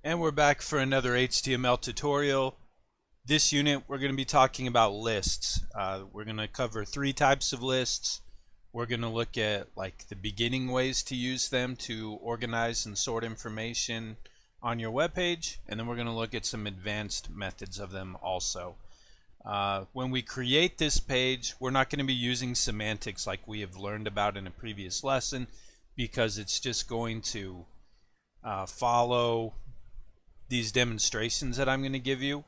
And we're back for another HTML tutorial. This unit we're going to be talking about lists. We're going to cover three types of lists. We're going to look at like the beginning ways to use them to organize and sort information on your web page, and then we're going to look at some advanced methods of them also. When we create this page, we're not going to be using semantics like we have learned about in a previous lesson, because it's just going to follow these demonstrations that I'm going to give you.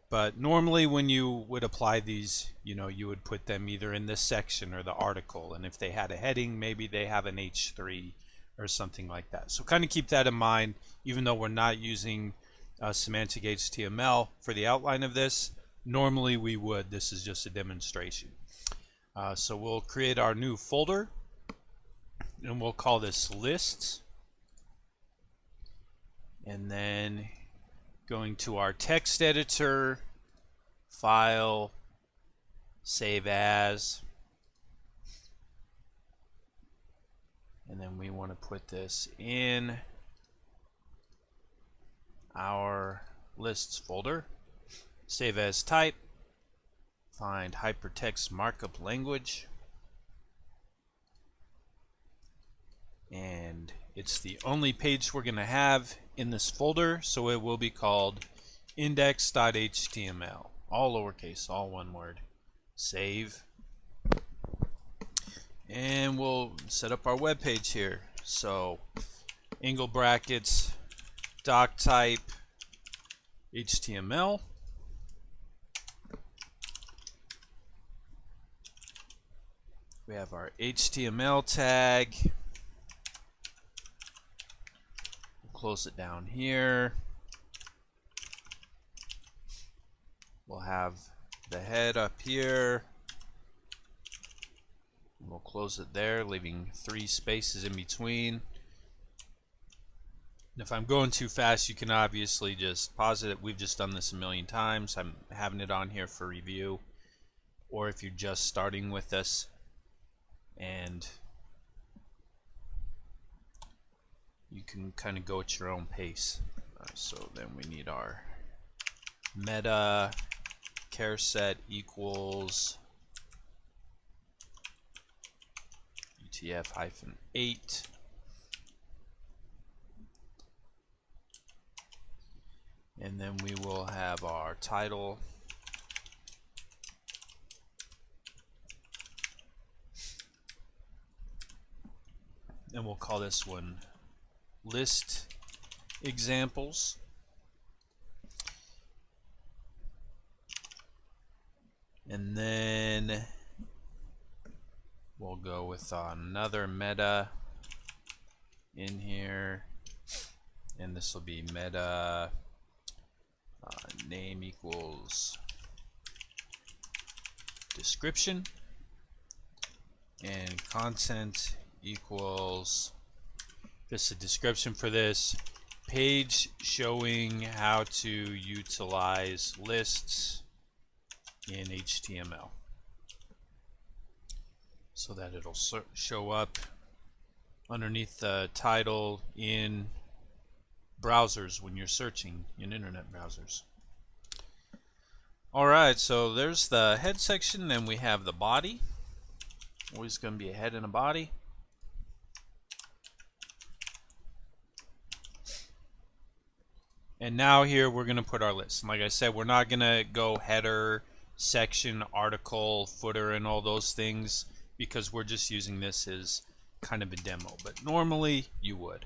But normally when you would apply these, you would put them either in this section or the article, and if they had a heading, maybe they have an H3 or something like that. So kind of keep that in mind, even though we're not using semantic HTML for the outline of this. Normally we would. This is just a demonstration. So we'll create our new folder, and we'll call this lists. And then going to our text editor, file, save as, and then we want to put this in our lists folder. Save as type, find hypertext markup language, and it's the only page we're going to have in this folder, so it will be called index.html, all lowercase, all one word. Save, and we'll set up our web page here. So angle brackets, doc type, HTML. We have our HTML tag. Close it down here. We'll have the head up here. We'll close it there, leaving 3 spaces in between. And if I'm going too fast, you can obviously just pause it. We've just done this a million times. I'm having it on here for review. Or if you're just starting with this, and you can kind of go at your own pace. So then we need our meta char set equals UTF-8, and then we will have our title, and we'll call this one list examples. And then we'll go with another meta in here, and this will be meta name equals description, and content equals just a description for this page showing how to utilize lists in HTML, so that it'll show up underneath the title in browsers when you're searching in internet browsers. Alright, so there's the head section, and we have the body. Always going to be a head and a body. And now here we're going to put our list. And like I said, we're not going to go header, section, article, footer, and all those things, because we're just using this as kind of a demo. But normally you would.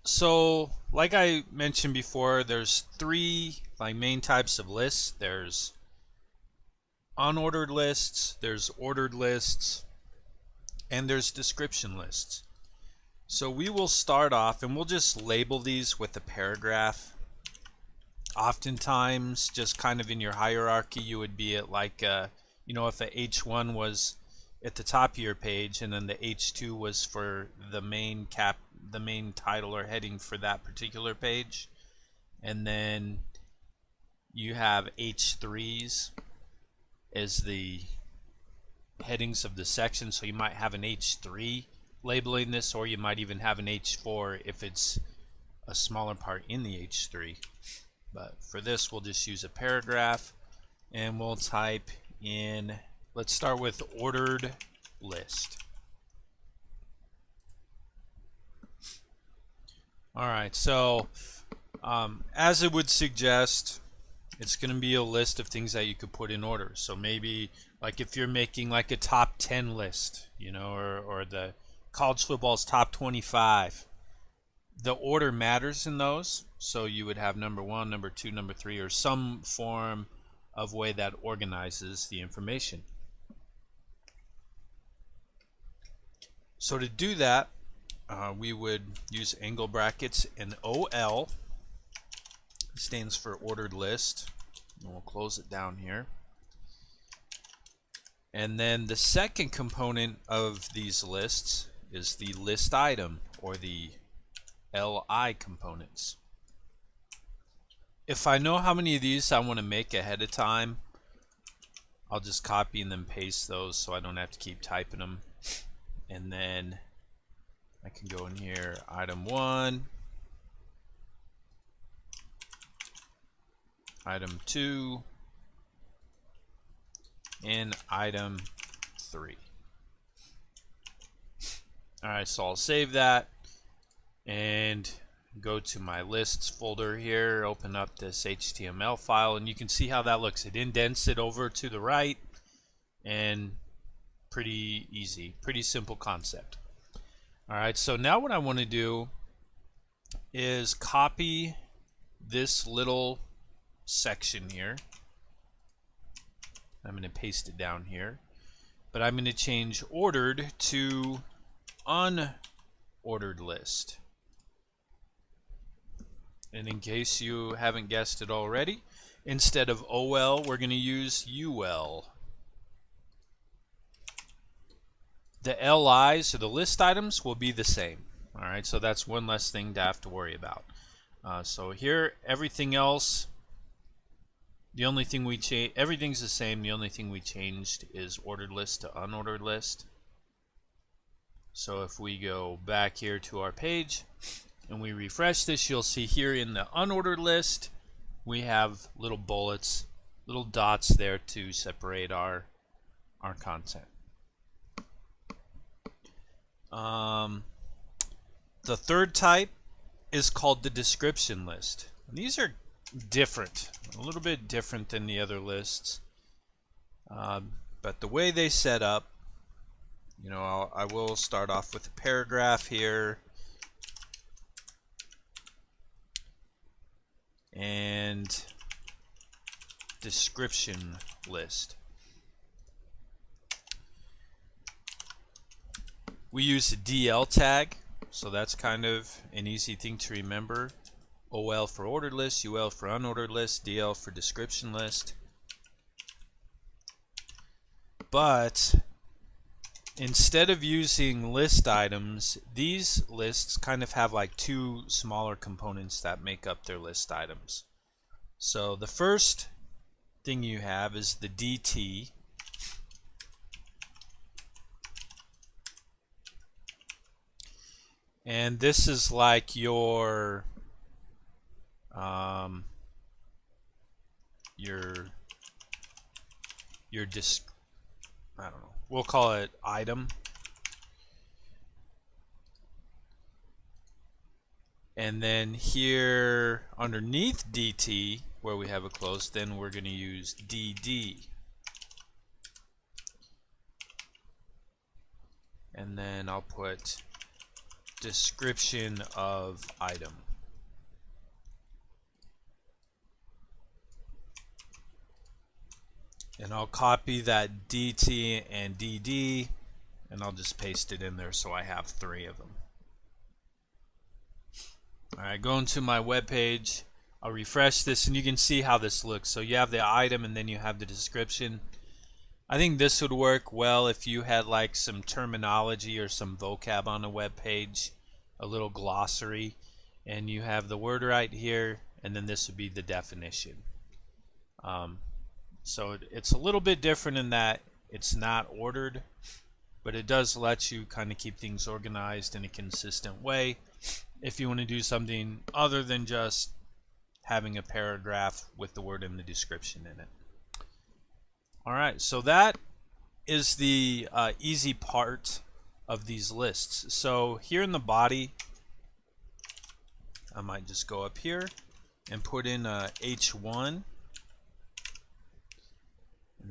So like I mentioned before, there's 3 main types of lists. There's unordered lists, there's ordered lists, and there's description lists. So we will start off, and we'll just label these with a paragraph. Oftentimes, just kind of in your hierarchy, you would be at like, if a H1 was at the top of your page, and then the H2 was for the main title or heading for that particular page, and then you have H3s as the headings of the section. So you might have an H3 labeling this, or you might even have an H4 if it's a smaller part in the H3. But for this, we'll just use a paragraph, and we'll type in, let's start with ordered list. Alright, so as it would suggest, it's going to be a list of things that you could put in order. So maybe like if you're making like a top 10 list, you know, or the college football's top 25, the order matters in those. So you would have number 1, number 2, number 3, or some form of way that organizes the information. So to do that, we would use angle brackets, and OL stands for ordered list, and we'll close it down here. And then the second component of these lists is the list item, or the LI components. If I know how many of these I want to make ahead of time, I'll just copy and then paste those so I don't have to keep typing them. And then I can go in here, item 1, item 2, and item 3. Alright, so I'll save that and go to my lists folder here, open up this HTML file, and you can see how that looks. It indents it over to the right, and pretty easy, pretty simple concept. Alright, so now what I want to do is copy this little section here. I'm going to paste it down here, but I'm going to change ordered to unordered list. And in case you haven't guessed it already, instead of OL, we're going to use UL. The LIs, or the list items, will be the same. Alright, so that's one less thing to have to worry about. So here, everything else, the only thing we changed, everything's the same. The only thing we changed is ordered list to unordered list. So if we go back here to our page and we refresh this, you'll see here in the unordered list we have little bullets, little dots there to separate our content. The third type is called the description list. And these are different, a little bit different than the other lists, but the way they set up, you know, I will start off with a paragraph here, and description list. We use a DL tag, so that's kind of an easy thing to remember. OL for ordered list, UL for unordered list, DL for description list. But instead of using list items, these lists kind of have like two smaller components that make up their list items. So the first thing you have is the DT. And this is like your I don't know, we'll call it item. And then here underneath DT, where we have a close, then we're going to use DD. And then I'll put description of item. And I'll copy that DT and DD, and I'll just paste it in there so I have 3 of them. Alright, going to my web page, I'll refresh this and you can see how this looks. So you have the item and then you have the description. I think this would work well if you had like some terminology or some vocab on a web page, a little glossary, and you have the word right here, and then this would be the definition. So it's a little bit different in that it's not ordered, but it does let you kind of keep things organized in a consistent way if you want to do something other than just having a paragraph with the word in the description in it. Alright, so that is the easy part of these lists. So here in the body, I might just go up here and put in H1, and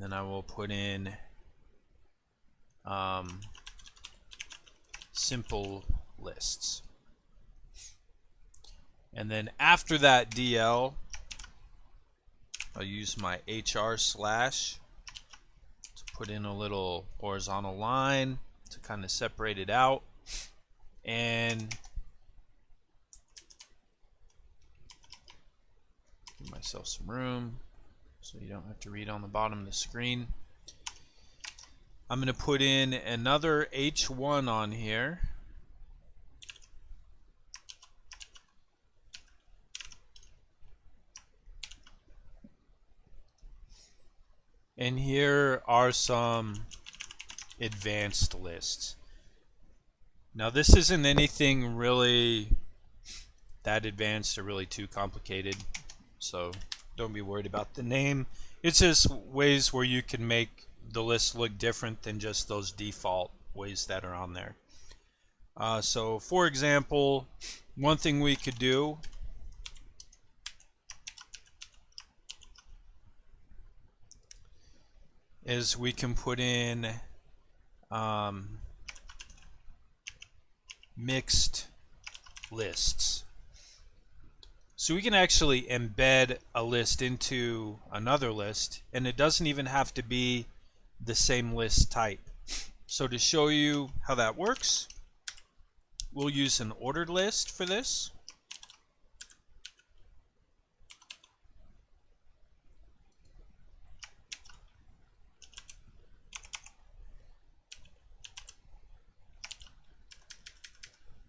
then I will put in simple lists. And then after that DL, I'll use my HR slash to put in a little horizontal line to kind of separate it out, and give myself some room so you don't have to read on the bottom of the screen. I'm going to put in another H1 on here. And here are some advanced lists. Now this isn't anything really that advanced or really too complicated, so don't be worried about the name. It's just ways where you can make the list look different than just those default ways that are on there. So for example, one thing we could do is we can put in mixed lists. So we can actually embed a list into another list, and it doesn't even have to be the same list type. So to show you how that works, we'll use an ordered list for this.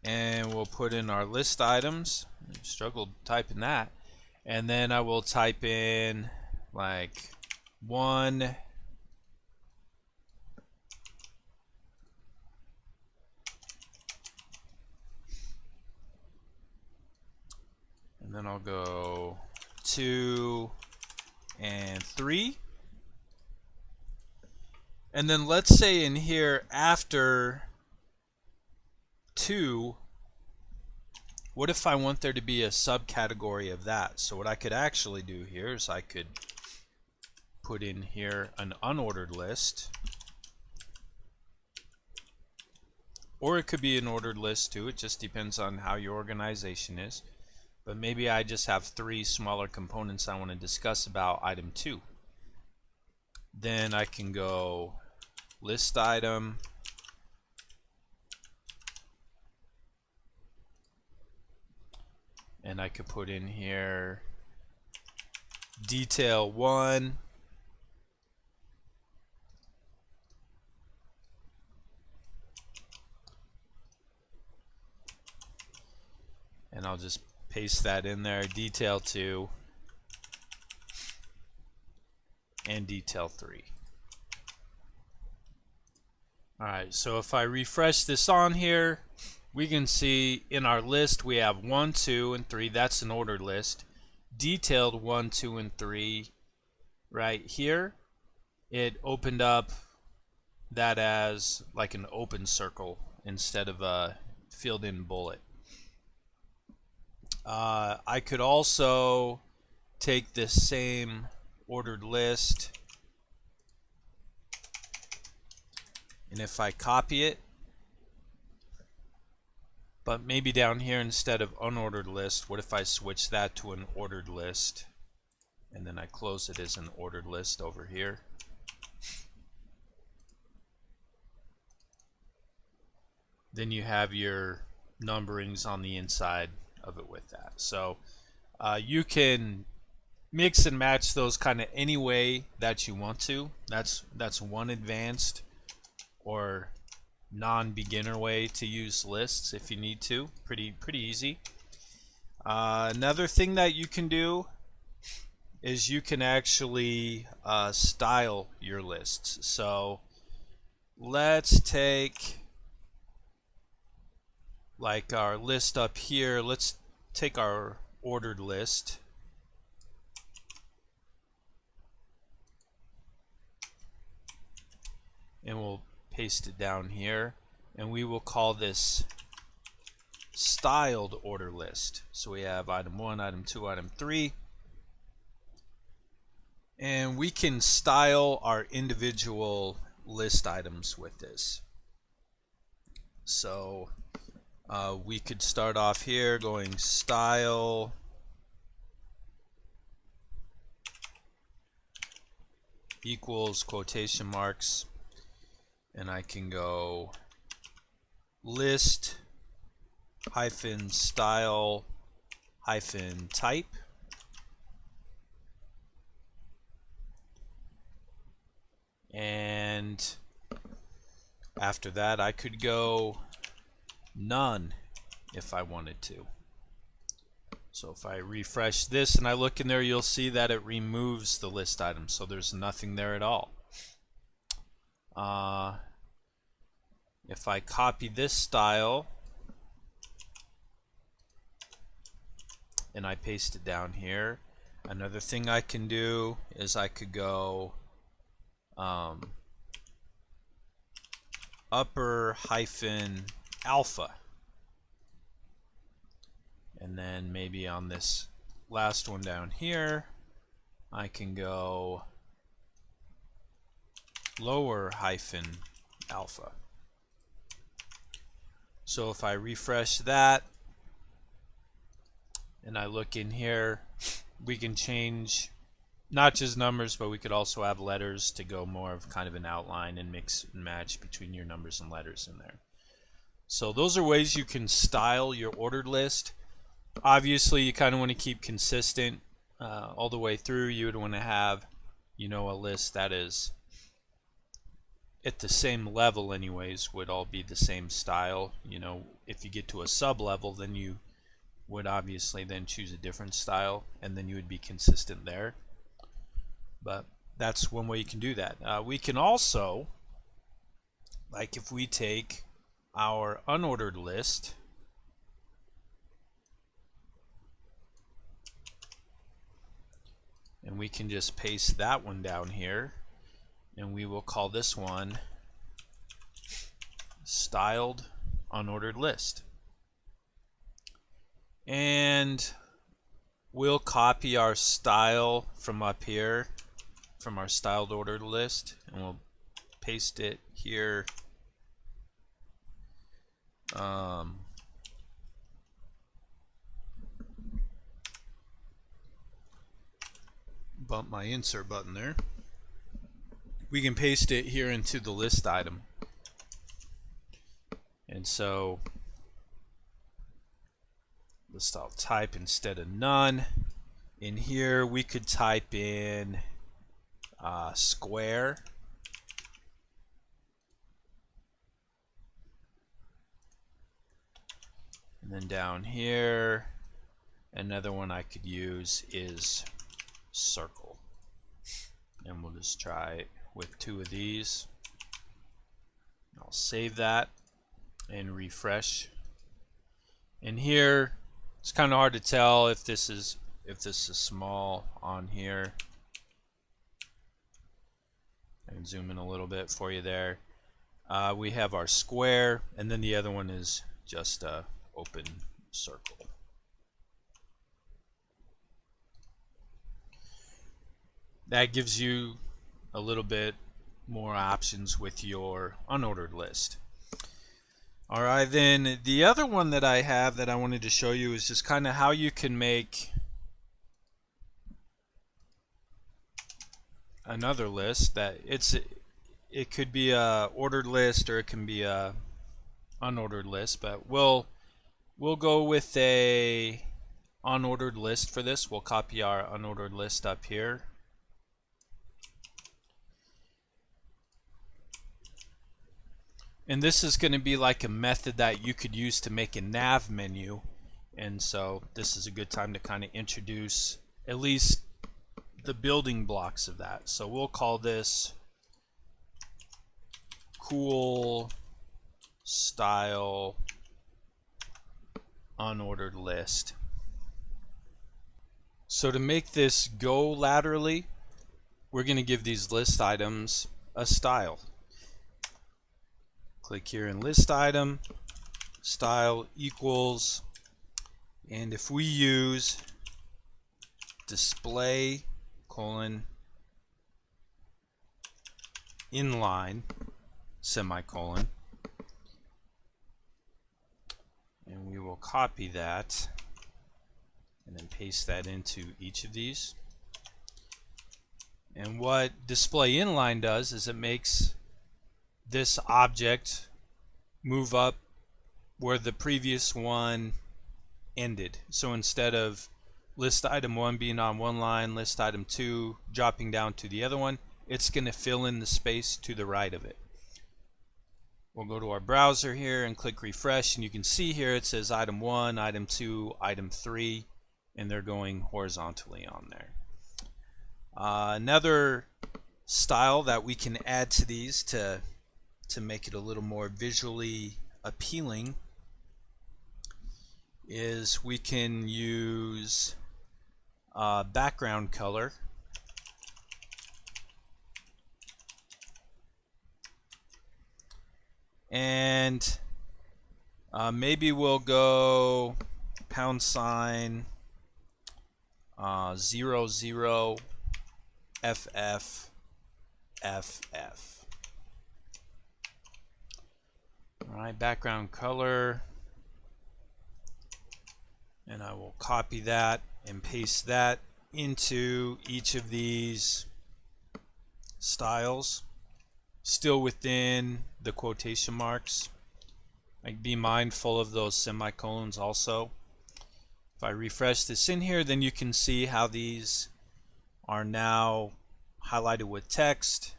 And we'll put in our list items. I struggled typing that. And then I will type in like 1, and then I'll go 2 and 3. And then let's say in here after 2, what if I want there to be a subcategory of that? So what I could actually do here is I could put in here an unordered list, or it could be an ordered list too. It just depends on how your organization is. But maybe I just have 3 smaller components I want to discuss about item 2. Then I can go list item, and I could put in here detail 1, and I'll just paste that in there, detail 2 and detail 3. Alright, so if I refresh this on here, we can see in our list we have 1, 2, and 3. That's an ordered list. Detailed 1, 2, and 3 right here. It opened up that as like an open circle instead of a filled-in bullet. I could also take this same ordered list, and if I copy it, but maybe down here instead of unordered list, what if I switch that to an ordered list, and then I close it as an ordered list over here. Then you have your numberings on the inside of it with that. So you can mix and match those kind of any way that you want to. That's one advanced or non-beginner way to use lists if you need to. Pretty easy. Another thing that you can do is you can actually style your lists. So let's take like our list up here. Let's take our ordered list. And we'll paste it down here. And we will call this styled order list. So we have item 1, item 2, item 3. And we can style our individual list items with this. So we could start off here going style equals quotation marks, and I can go list hyphen style hyphen type, and after that I could go none if I wanted to. So if I refresh this and I look in there, you'll see that it removes the list item, so there's nothing there at all. If I copy this style and I paste it down here, another thing I can do is I could go upper hyphen alpha, and then maybe on this last one down here I can go lower hyphen alpha. So if I refresh that and I look in here, we can change not just numbers, but we could also have letters to go more of kind of an outline and mix and match between your numbers and letters in there. So those are ways you can style your ordered list. Obviously you kind of want to keep consistent all the way through. You would want to have, you know, a list that is at the same level anyways, would all be the same style. You know, if you get to a sub level, then you would obviously then choose a different style, and then you would be consistent there. But that's one way you can do that. We can also, like if we take our unordered list and we can just paste that one down here, and we will call this one styled unordered list. And we'll copy our style from up here, from our styled ordered list, and we'll paste it here. Bump my insert button there. We can paste it here into the list item. And so list I'll type instead of none. In here we could type in square, and then down here another one I could use is circle, and we'll just try it with 2 of these. I'll save that and refresh. And here it's kind of hard to tell if this is small on here. I can zoom in a little bit for you there. We have our square, and then the other one is just a open circle. That gives you a little bit more options with your unordered list. Alright, then the other one that I have that I wanted to show you is just kind of how you can make another list. That it could be a ordered list or it can be a unordered list, but we'll go with a unordered list for this. We'll copy our unordered list up here. And this is going to be like a method that you could use to make a nav menu. And so this is a good time to kind of introduce at least the building blocks of that. So we'll call this cool style unordered list. So to make this go laterally, we're going to give these list items a style. Click here in list item, style equals, and if we use display colon inline semicolon, and we will copy that and then paste that into each of these. And what display inline does is it makes this object move up where the previous one ended. So instead of list item 1 being on one line, list item 2 dropping down to the other one, it's going to fill in the space to the right of it. We'll go to our browser here and click refresh, and you can see here it says item 1, item 2, item 3, and they're going horizontally on there. Another style that we can add to these to make it a little more visually appealing is we can use background color. And maybe we'll go #00FF FF. Alright, background color, and I will copy that and paste that into each of these styles, still within the quotation marks. Like, be mindful of those semicolons also. If I refresh this in here, then you can see how these are now highlighted with text.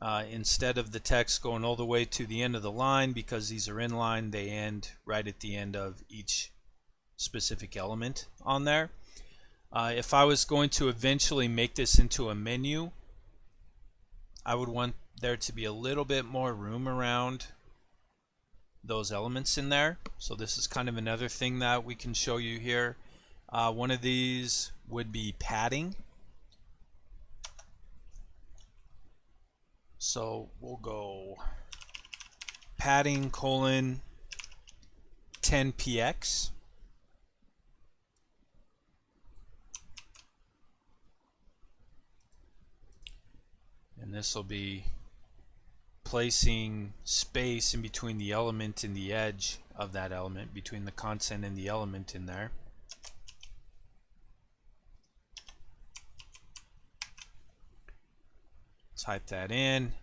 Instead of the text going all the way to the end of the line, because these are inline, they end right at the end of each specific element on there. If I was going to eventually make this into a menu, I would want there to be a little bit more room around those elements in there. So this is kind of another thing that we can show you here. One of these would be padding. So we'll go padding : 10px. And this will be placing space in between the element and the edge of that element, between the content and the element in there. Type that in,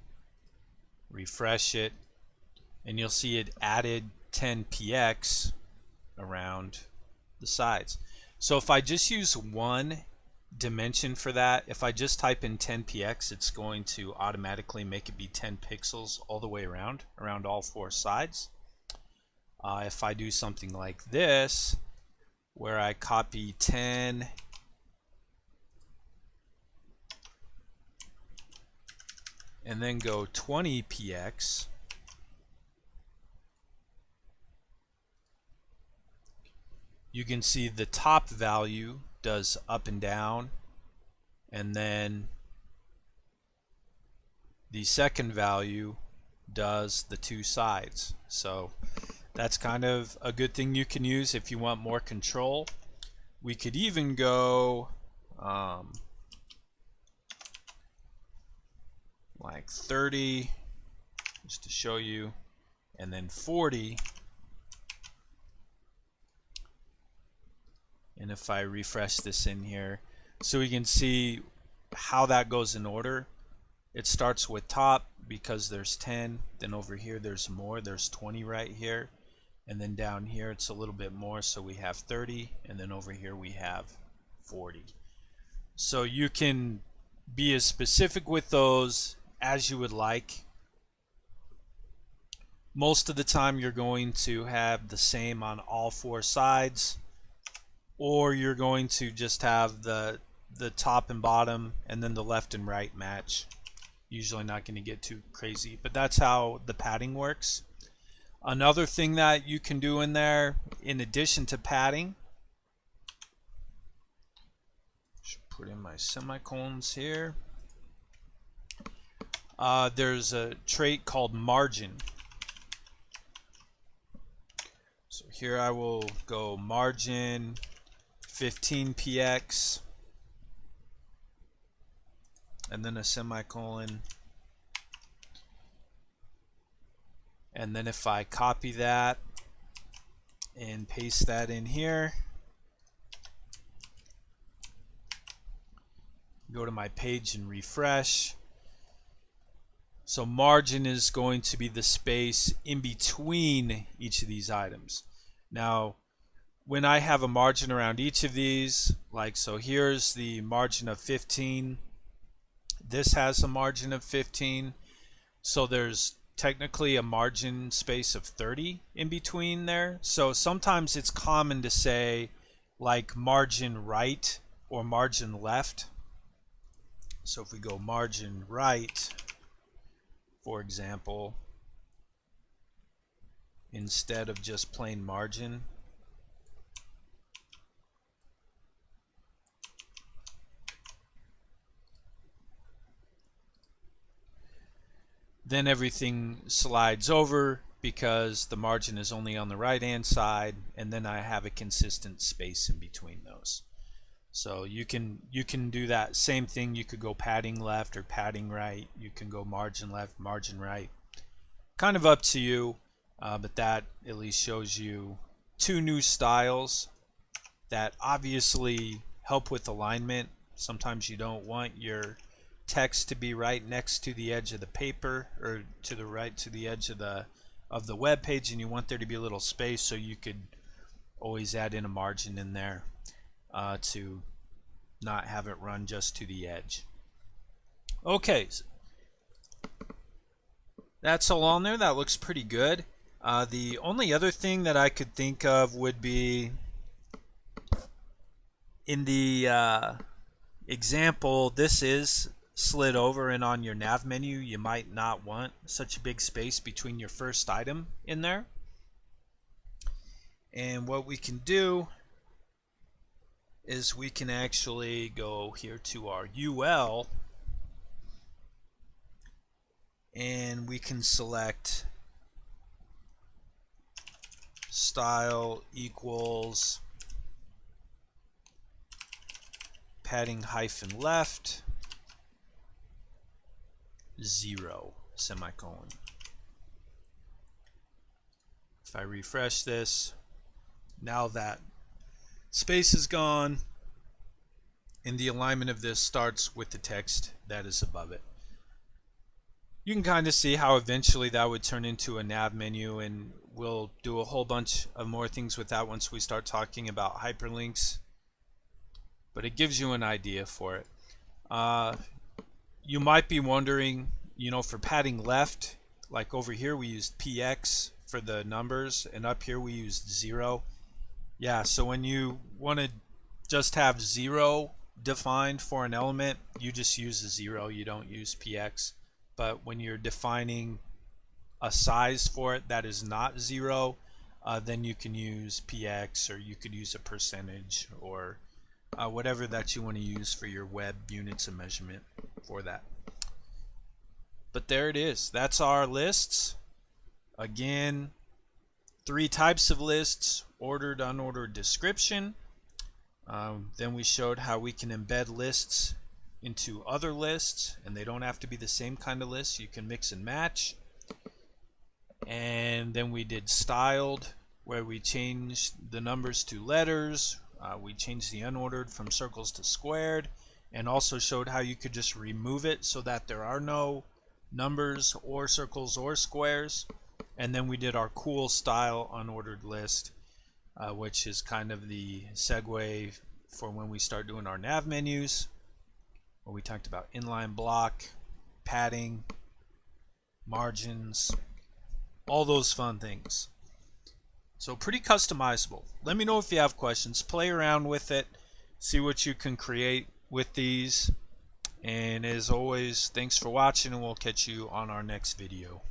refresh it, and you'll see it added 10px around the sides. So if I just use one dimension for that, if I just type in 10px, it's going to automatically make it be 10 pixels all the way around all four sides. If I do something like this, where I copy 10 and then go 20px, you can see the top value does up and down, and then the second value does the two sides. So that's kind of a good thing you can use if you want more control. We could even go like 30 just to show you, and then 40. And if I refresh this in here, so we can see how that goes in order. It starts with top because there's 10, then over here there's more, there's 20 right here, and then down here it's a little bit more, so we have 30, and then over here we have 40. So you can be as specific with those as you would like. Most of the time you're going to have the same on all four sides, or you're going to just have the top and bottom and then the left and right match. usually not going to get too crazy, but that's how the padding works. Another thing that you can do in there, in addition to padding, should put in my semicolons here. There's a trait called margin. So here I will go margin 15px and then a semicolon, and then if I copy that and paste that in here, go to my page and refresh. So margin is going to be the space in between each of these items. Now, when I have a margin around each of these, like so here's the margin of 15, this has a margin of 15, so there's technically a margin space of 30 in between there. So sometimes it's common to say like margin right or margin left. So if we go margin right, for example, instead of just plain margin, then everything slides over because the margin is only on the right hand side, and then I have a consistent space in between those. So you can do that same thing. You could go padding left or padding right. You can go margin left, margin right. Kind of up to you, but that at least shows you two new styles that obviously help with alignment. Sometimes you don't want your text to be right next to the edge of the paper, or to the right to the edge of the web page, and you want there to be a little space, so you could always add in a margin in there to not have it run just to the edge. Okay, that's all on there. That looks pretty good. The only other thing that I could think of would be in the example, this is slid over, and on your nav menu you might not want such a big space between your first item in there. And what we can do is we can actually go here to our UL, and we can select style equals padding hyphen left 0 semicolon. If I refresh this, now that space is gone, and the alignment of this starts with the text that is above it. You can kind of see how eventually that would turn into a nav menu, and we'll do a whole bunch of more things with that once we start talking about hyperlinks, but it gives you an idea for it. You might be wondering, you know, for padding left, like over here we used px for the numbers, and up here we used 0. Yeah, so when you want to just have 0 defined for an element, you just use a 0, you don't use px. But when you're defining a size for it that is not 0, then you can use px, or you could use a percentage, or whatever that you want to use for your web units of measurement for that. But there it is. That's our lists. Again, 3 types of lists: ordered, unordered, description. Then we showed how we can embed lists into other lists, and they don't have to be the same kind of lists. You can mix and match. And then we did styled, where we changed the numbers to letters. We changed the unordered from circles to squared, and also showed how you could just remove it so that there are no numbers or circles or squares. And then we did our cool style unordered list, which is kind of the segue for when we start doing our nav menus, where we talked about inline block, padding, margins, all those fun things. So pretty customizable. Let me know if you have questions. Play around with it, see what you can create with these, And as always, thanks for watching, and we'll catch you on our next video.